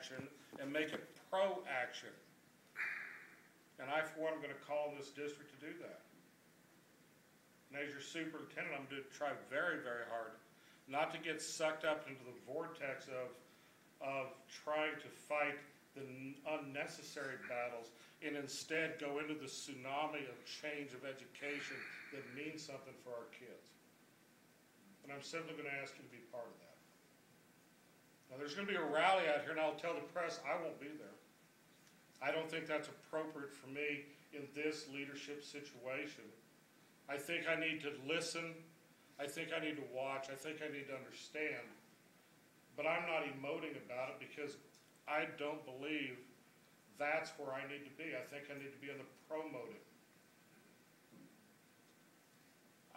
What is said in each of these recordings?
action and make it pro-action. And I, for one, am going to call on this district to do that. And as your superintendent, I'm going to try very, very hard not to get sucked up into the vortex of trying to fight the unnecessary battles and instead go into the tsunami of change of education that means something for our kids. And I'm simply going to ask you to be part of that. Now, there's going to be a rally out here, and I'll tell the press I won't be there. I don't think that's appropriate for me in this leadership situation. I think I need to listen. I think I need to watch. I think I need to understand. But I'm not emoting about it because I don't believe that's where I need to be. I think I need to be in the promoting.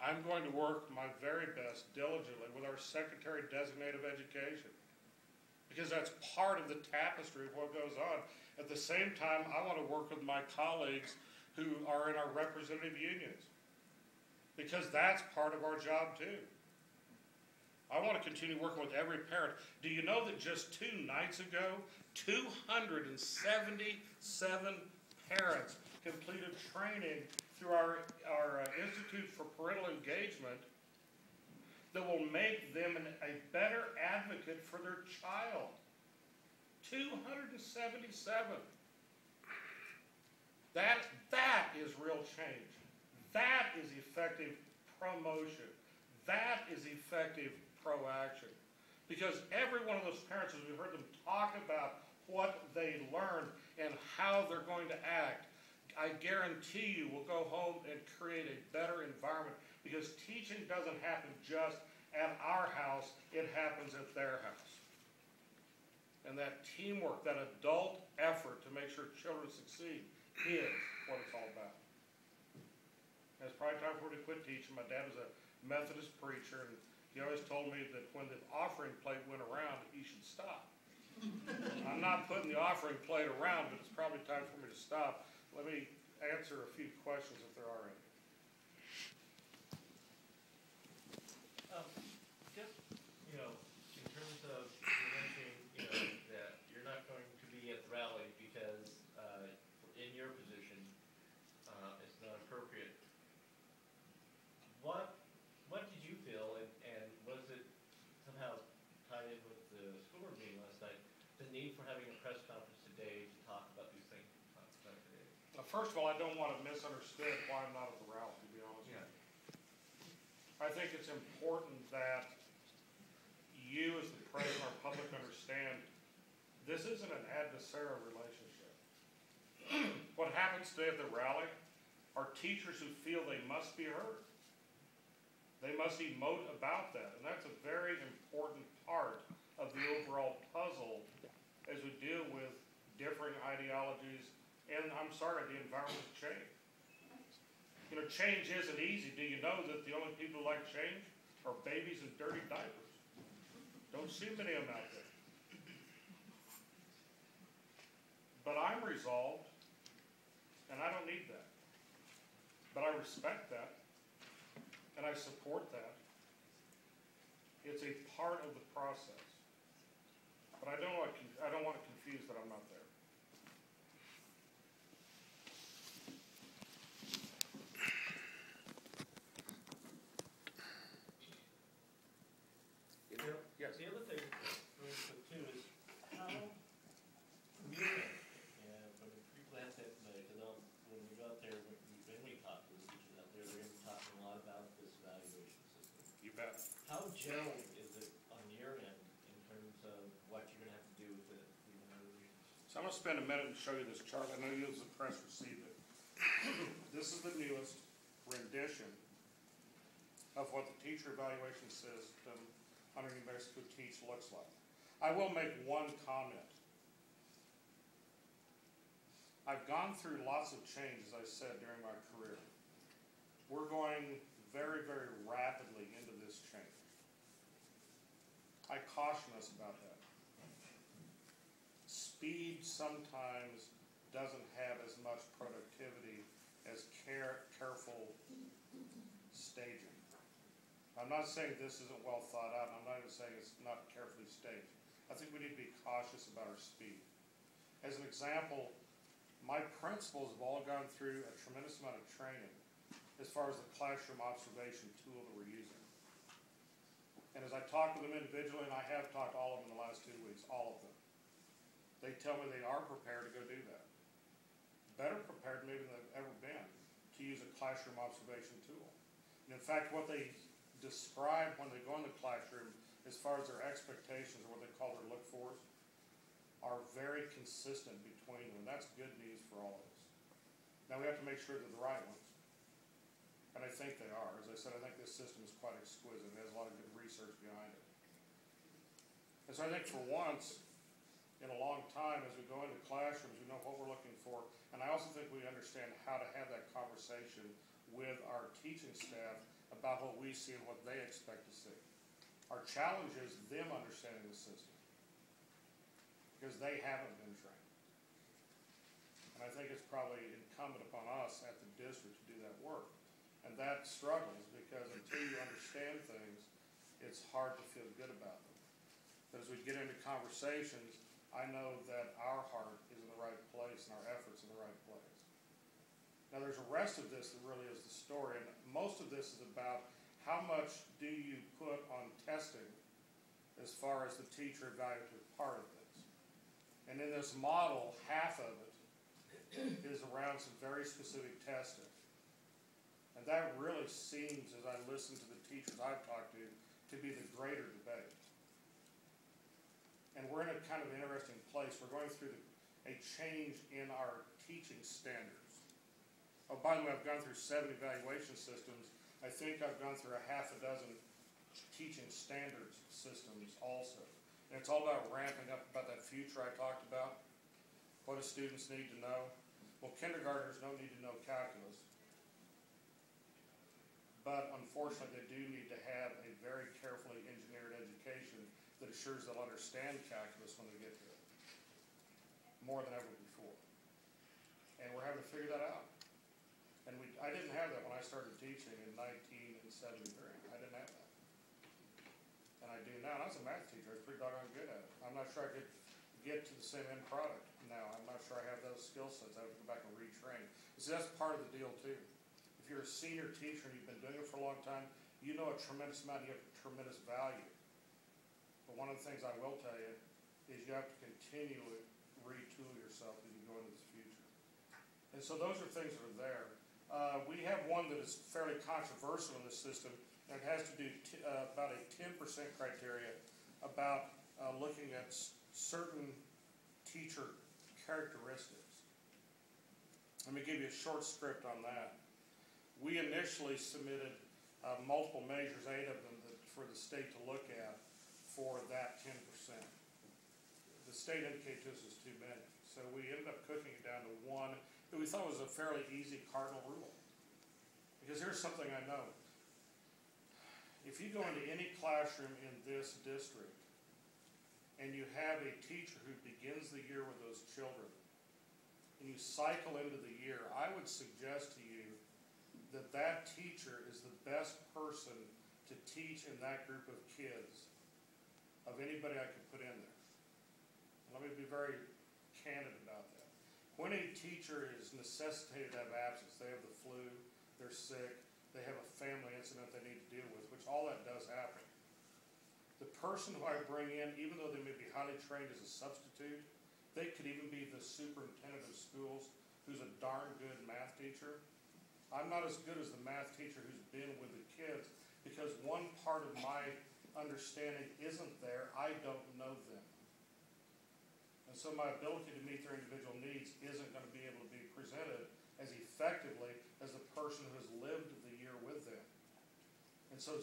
I'm going to work my very best diligently with our Secretary Designate of Education because that's part of the tapestry of what goes on. At the same time, I want to work with my colleagues who are in our representative unions because that's part of our job too. I want to continue working with every parent. Do you know that just 2 nights ago, 277 parents completed training through our Institute for Parental Engagement that will make them a better advocate for their child. 277. That is real change. That is effective promotion. That is effective proaction. Because every one of those parents, as we heard them talk about what they learned and how they're going to act, I guarantee you will go home and create a better environment because teaching doesn't happen just at our house, it happens at their house. And that teamwork, that adult effort to make sure children succeed is what it's all about. And it's probably time for me to quit teaching. My dad was a Methodist preacher, and he always told me that when the offering plate went around, he should stop. I'm not putting the offering plate around, but it's probably time for me to stop. Let me answer a few questions if there are any. Just, in terms of you mentioning, that you're not going to be at the rally because in your position, it's not appropriate. What did you feel, and was it somehow tied in with the school board meeting last night, the need for having a press conference today to talk about these things? First of all, I don't want to misunderstand why I'm not at the rally, to be honest with you. I think it's important that you as the president of our public understand this isn't an adversarial relationship. What happens today at the rally are teachers who feel they must be heard. They must emote about that, and that's a very important part of the overall puzzle as we deal with differing ideologies and, I'm sorry, the environment of change. Change isn't easy. Do you know that the only people who like change are babies in dirty diapers? Don't see many of them out there. But I'm resolved, and I don't need that. But I respect that, and I support that. It's a part of the process. But I don't want to confuse that I'm not there. Yes. The other thing, really quick too, is how community, and from the people that said tonight, because when we got there, when we talked to the teachers out there, they're going to be talking a lot about this evaluation system. You bet. How gelled is it on your end in terms of what you're going to have to do with the evaluation system? So I'm going to spend a minute and show you this chart. I know you as the press received it. This is the newest rendition of what the teacher evaluation system under New Mexico Teach looks like. I will make one comment. I've gone through lots of change, as I said, during my career. We're going very, very rapidly into this change. I caution us about that. Speed sometimes doesn't have as much productivity as careful staging. I'm not saying this isn't well thought out, and I'm not even saying it's not carefully staged. I think we need to be cautious about our speed. As an example, my principals have all gone through a tremendous amount of training as far as the classroom observation tool that we're using. And as I talk with them individually, and I have talked to all of them in the last 2 weeks, all of them, they tell me they are prepared to go do that. Better prepared maybe than they've ever been to use a classroom observation tool. And in fact, what they describe when they go in the classroom as far as their expectations or what they call their look-fors are very consistent between them. That's good news for all of us. Now we have to make sure they're the right ones. And I think they are. As I said, I think this system is quite exquisite. It has a lot of good research behind it. And so I think for once in a long time, as we go into classrooms, we know what we're looking for. And I also think we understand how to have that conversation with our teaching staff about what we see and what they expect to see. Our challenge is them understanding the system, because they haven't been trained. And I think it's probably incumbent upon us at the district to do that work. And that struggles, because until you understand things, it's hard to feel good about them. But as we get into conversations, I know that our heart is in the right place and our efforts in the right place. Now there's a rest of this that really is the story, and most of this is about how much do you put on testing as far as the teacher evaluative part of this. And in this model, half of it is around some very specific testing. And that really seems, as I listen to the teachers I've talked to be the greater debate. And we're in a kind of interesting place. We're going through a change in our teaching standards. Oh, by the way, I've gone through 7 evaluation systems. I think I've gone through a half a dozen teaching standards systems also. And it's all about ramping up about that future I talked about. What do students need to know? Well, kindergartners don't need to know calculus. But unfortunately, they do need to have a very carefully engineered education that assures they'll understand calculus when they get to it, more than ever before. And we're having to figure that out. And I didn't have that when I started teaching in 1973. I didn't have that. And I do now. And I was a math teacher. I was pretty doggone good at it. I'm not sure I could get to the same end product now. I'm not sure I have those skill sets. I have to go back and retrain. So that's part of the deal too. If you're a senior teacher and you've been doing it for a long time, you know a tremendous amount, you have tremendous value. But one of the things I will tell you is you have to continually retool yourself as you go into this future. And so those are things that are there. We have one that is fairly controversial in this system, and it has to do about a 10% criteria about looking at certain teacher characteristics. Let me give you a short script on that. We initially submitted multiple measures, 8 of them, for the state to look at for that 10%. The state indicated to us as too many. So we ended up cooking it down to one that we thought was a fairly easy cardinal rule. Because here's something I know. If you go into any classroom in this district and you have a teacher who begins the year with those children and you cycle into the year, I would suggest to you that that teacher is the best person to teach in that group of kids of anybody I could put in there. And let me be very candid about that. When a teacher is necessitated to have absence, they have the flu, they're sick, they have a family incident they need to deal with, which all that does happen. The person who I bring in, even though they may be highly trained as a substitute, they could even be the superintendent of schools who's a darn good math teacher. I'm not as good as the math teacher who's been with the kids, because one part of my understanding isn't there. I don't know them. And so my ability to meet their individual needs isn't going to be able to be presented as effectively as the person who has lived the year with them. And so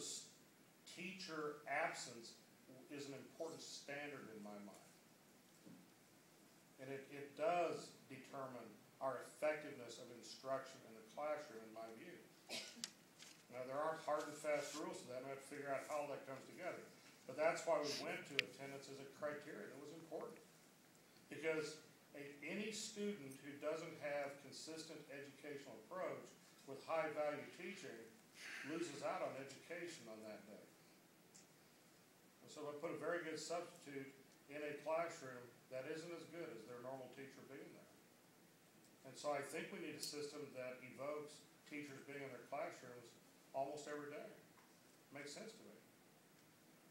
teacher absence is an important standard in my mind. And it does determine our effectiveness of instruction in the classroom, in my view. Now, there aren't hard and fast rules to that, and I have to figure out how all that comes together. But that's why we went to attendance as a criteria. That was important. Because any student who doesn't have consistent educational approach with high-value teaching loses out on education on that day. And so if I put a very good substitute in a classroom that isn't as good as their normal teacher being there. And so I think we need a system that evokes teachers being in their classrooms almost every day. Makes sense to me.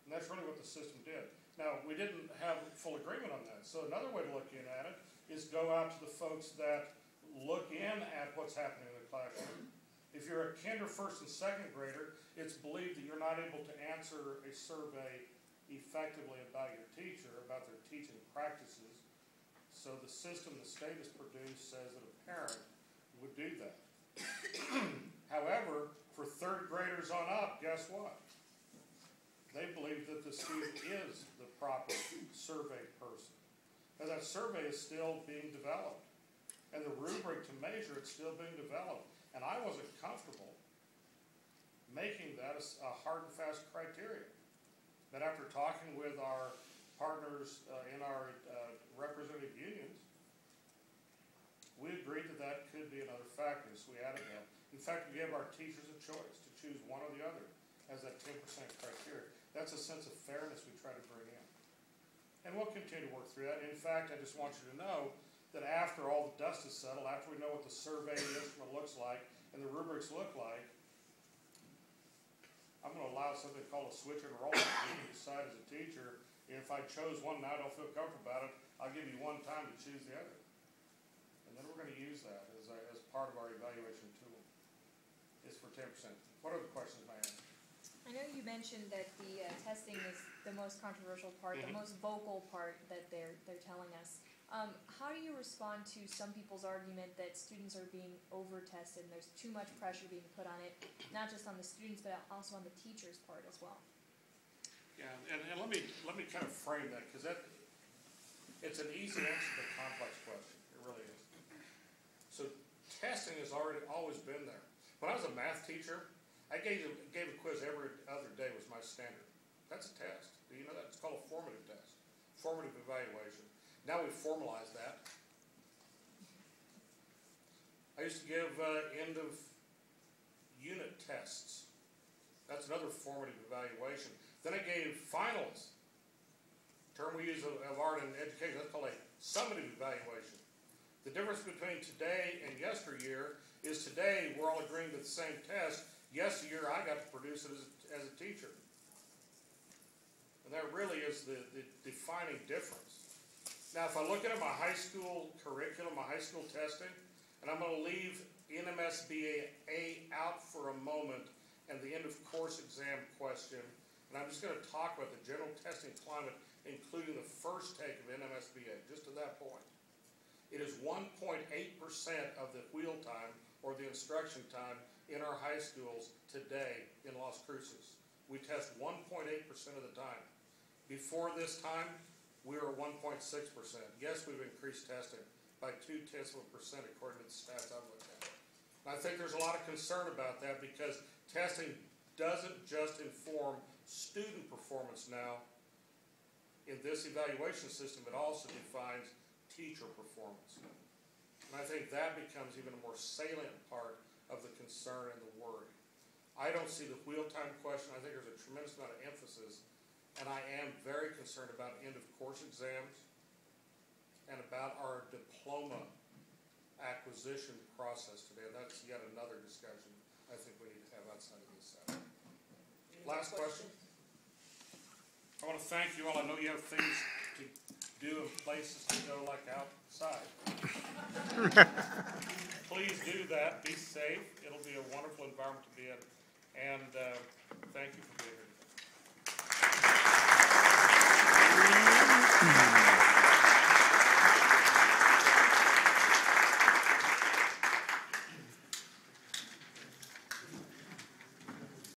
And that's really what the system did. Now, we didn't have full agreement on that. So another way to look in at it is go out to the folks that look in at what's happening in the classroom. If you're a kinder, first, and second grader, it's believed that you're not able to answer a survey effectively about your teacher, about their teaching practices. So the system the state has produced says that a parent would do that. However, for third graders on up, guess what? They believe that the student is the proper survey person. And that survey is still being developed. And the rubric to measure it's still being developed. And I wasn't comfortable making that a hard and fast criteria. But after talking with our partners in our representative unions, we agreed that that could be another factor, so we added that. In fact, we gave our teachers a choice to choose one or the other as that 10% criteria. That's a sense of fairness we try to bring in. And we'll continue to work through that. In fact, I just want you to know that after all the dust is settled, after we know what the survey instrument looks like and the rubrics look like, I'm going to allow something called a switch and roll. You can decide as a teacher, if I chose one and I don't feel comfortable about it, I'll give you one time to choose the other. And then we're going to use that as part of our evaluation tool. It's for 10%. What other questions may I ask? I know you mentioned that the testing is the most controversial part, the most vocal part that they're telling us. How do you respond to some people's argument that students are being over-tested and there's too much pressure being put on it, not just on the students, but also on the teachers' part as well? Yeah, and let me kind of frame that, because it's an easy answer to a complex question. It really is. So testing has always been there. When I was a math teacher, I gave a quiz every other day was my standard. That's a test. Do you know that? It's called a formative test, formative evaluation. Now we've formalized that. I used to give end of unit tests. That's another formative evaluation. Then I gave finals, term we use of art and education. That's called a summative evaluation. The difference between today and yesteryear is today we're all agreeing to the same test. Yesteryear I got to produce it as a teacher. And that really is the defining difference. Now if I look at my high school curriculum, my high school testing, and I'm going to leave NMSBA out for a moment and the end of course exam question, and I'm just going to talk about the general testing climate, including the first take of NMSBA, just to that point. It is 1.8% of the wheel time or the instruction time in our high schools today in Las Cruces. We test 1.8% of the time. Before this time, we were 1.6%. Yes, we've increased testing by 0.2% according to the stats I've looked at. And I think there's a lot of concern about that because testing doesn't just inform student performance now in this evaluation system, it also defines teacher performance. And I think that becomes even a more salient part of the concern and the worry. I don't see the wheel time question. I think there's a tremendous amount of emphasis, and I am very concerned about end of course exams and about our diploma acquisition process today. And that's yet another discussion I think we need to have outside of this setting. Last question. I want to thank you all. I know you have things to do and places to go like outside. Please do that. Be safe. It'll be a wonderful environment to be in. And thank you for being here.